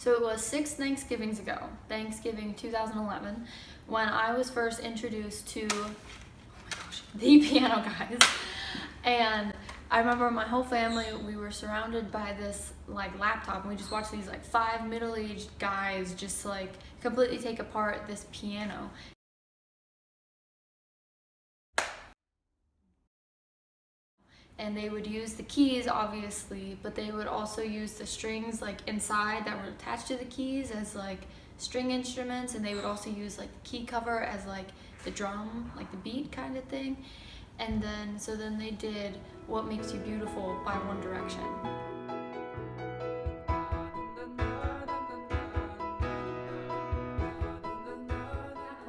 So it was 6 Thanksgivings ago, Thanksgiving 2011, when I was first introduced to, oh my gosh, the Piano Guys. And I remember my whole family, we were surrounded by this like laptop, and we just watched these like 5 middle-aged guys just like completely take apart this piano. And they would use the keys, obviously, but they would also use the strings like inside that were attached to the keys as like string instruments, and they would also use like the key cover as like the drum, like the beat kind of thing. And then, so then they did What Makes You Beautiful by One Direction.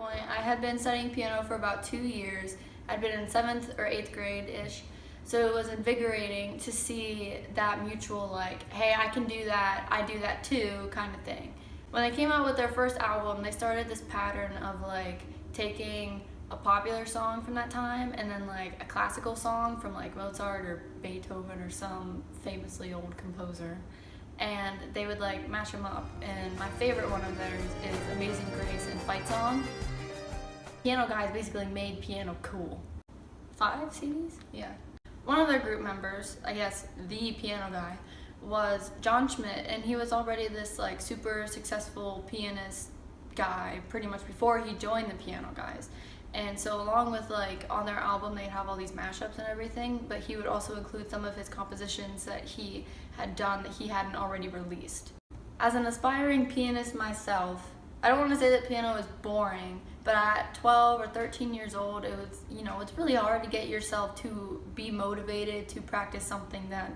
I had been studying piano for about 2 years. I'd been in 7th or 8th grade-ish. So it was invigorating to see that mutual like, hey, I can do that, I do that too kind of thing. When they came out with their first album, they started this pattern of like taking a popular song from that time and then like a classical song from like Mozart or Beethoven or some famously old composer. And they would like mash them up. And my favorite one of theirs is Amazing Grace and Fight Song. Piano Guys basically made piano cool. 5 CDs? Yeah. One of their group members, I guess the piano guy, was John Schmidt, and he was already this like super successful pianist guy pretty much before he joined the Piano Guys. And so along with like on their album they'd have all these mashups and everything, but he would also include some of his compositions that he had done that he hadn't already released. As an aspiring pianist myself, I don't want to say that piano is boring, but at 12 or 13 years old, it was, it's really hard to get yourself to be motivated to practice something that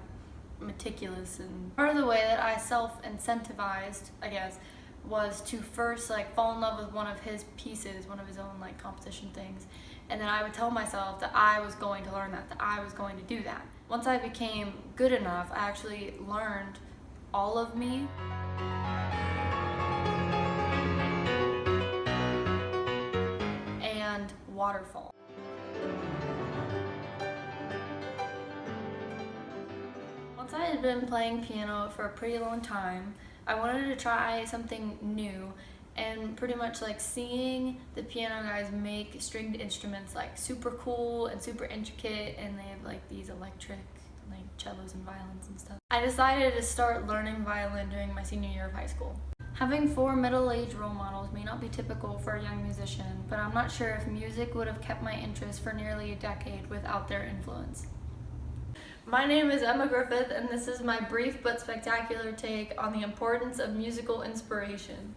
meticulous. And part of the way that I self-incentivized, I guess, was to first like fall in love with one of his pieces, one of his own like composition things, and then I would tell myself that I was going to learn that I was going to do that. Once I became good enough, I actually learned All of Me. And Waterfall. Once I had been playing piano for a pretty long time, I wanted to try something new, and pretty much like seeing the Piano Guys make stringed instruments like super cool and super intricate, and they have like these electric like cellos and violins and stuff. I decided to start learning violin during my senior year of high school. Having 4 middle-aged role models may not be typical for a young musician, but I'm not sure if music would have kept my interest for nearly a decade without their influence. My name is Emma Griffith, and this is my brief but spectacular take on the importance of musical inspiration.